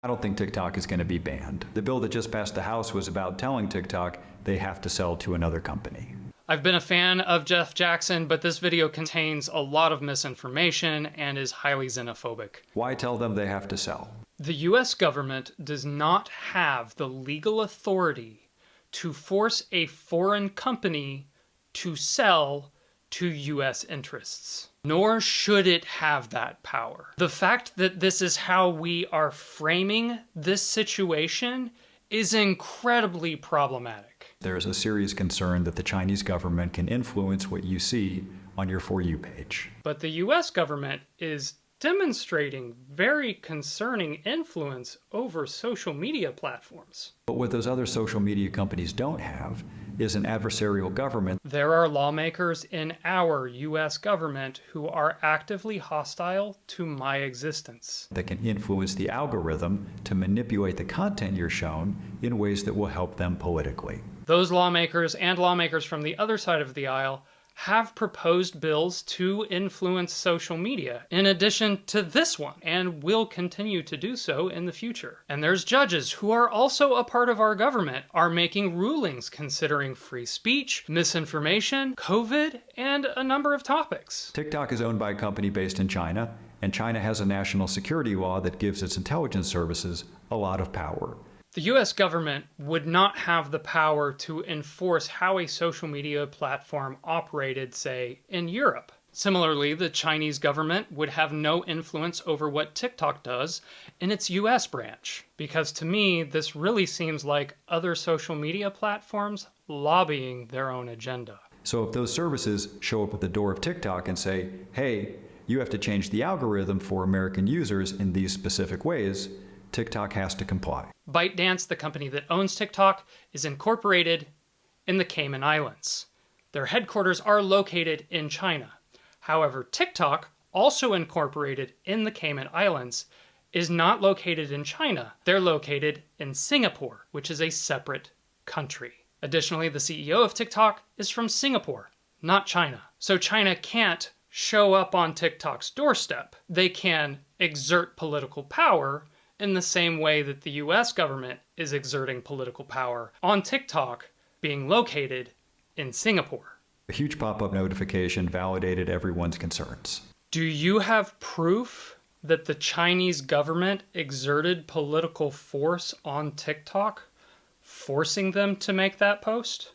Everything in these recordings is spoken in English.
I don't think TikTok is going to be banned. The bill that just passed the House was about telling TikTok they have to sell to another company. I've been a fan of Jeff Jackson, but this video contains a lot of misinformation and is highly xenophobic. Why tell them they have to sell? The US government does not have the legal authority to force a foreign company to sell to US interests, nor should it have that power. The fact that this is how we are framing this situation is incredibly problematic. There is a serious concern that the Chinese government can influence what you see on your For You page. But the US government is demonstrating very concerning influence over social media platforms. But what those other social media companies don't have is an adversarial government. There are lawmakers in our US government who are actively hostile to my existence, that can influence the algorithm to manipulate the content you're shown in ways that will help them politically. Those lawmakers and lawmakers from the other side of the aisle have proposed bills to influence social media, in addition to this one, and will continue to do so in the future. And there's judges who are also a part of our government, are making rulings considering free speech, misinformation, COVID, and a number of topics. TikTok is owned by a company based in China, and China has a national security law that gives its intelligence services a lot of power. The US government would not have the power to enforce how a social media platform operated, say, in Europe. Similarly, the Chinese government would have no influence over what TikTok does in its US branch. Because to me, this really seems like other social media platforms lobbying their own agenda. So if those services show up at the door of TikTok and say, hey, you have to change the algorithm for American users in these specific ways, TikTok has to comply. ByteDance, the company that owns TikTok, is incorporated in the Cayman Islands. Their headquarters are located in China. However, TikTok, also incorporated in the Cayman Islands, is not located in China. They're located in Singapore, which is a separate country. Additionally, the CEO of TikTok is from Singapore, not China. So China can't show up on TikTok's doorstep. They can exert political power in the same way that the US government is exerting political power on TikTok being located in Singapore. A huge pop-up notification validated everyone's concerns. Do you have proof that the Chinese government exerted political force on TikTok, forcing them to make that post?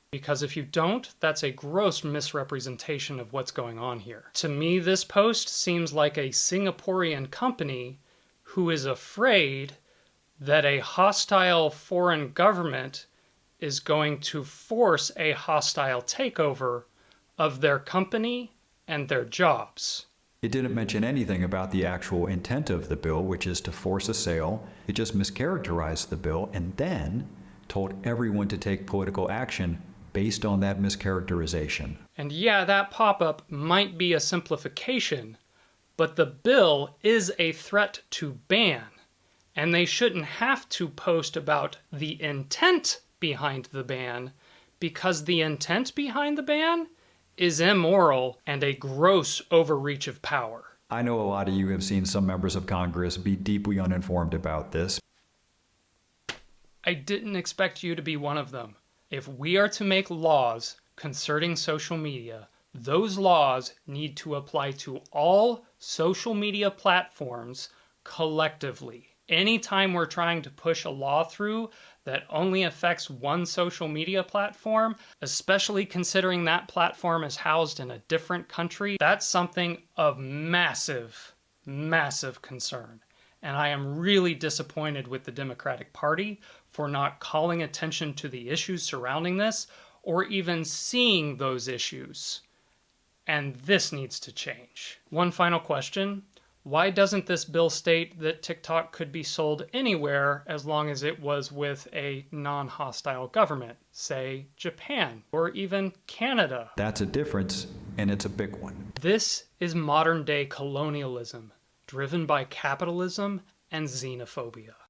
Because if you don't, that's a gross misrepresentation of what's going on here. To me, this post seems like a Singaporean company who is afraid that a hostile foreign government is going to force a hostile takeover of their company and their jobs. It didn't mention anything about the actual intent of the bill, which is to force a sale. It just mischaracterized the bill and then told everyone to take political action based on that mischaracterization. And yeah, that pop-up might be a simplification, but the bill is a threat to ban, and they shouldn't have to post about the intent behind the ban, because the intent behind the ban is immoral and a gross overreach of power. I know a lot of you have seen some members of Congress be deeply uninformed about this. I didn't expect you to be one of them. If we are to make laws concerning social media, those laws need to apply to all social media platforms collectively. Anytime we're trying to push a law through that only affects one social media platform, especially considering that platform is housed in a different country, that's something of massive, massive concern. And I am really disappointed with the Democratic Party for not calling attention to the issues surrounding this or even seeing those issues. And this needs to change. One final question. Why doesn't this bill state that TikTok could be sold anywhere as long as it was with a non-hostile government, say Japan or even Canada? That's a difference, and it's a big one. This is modern-day colonialism, driven by capitalism and xenophobia.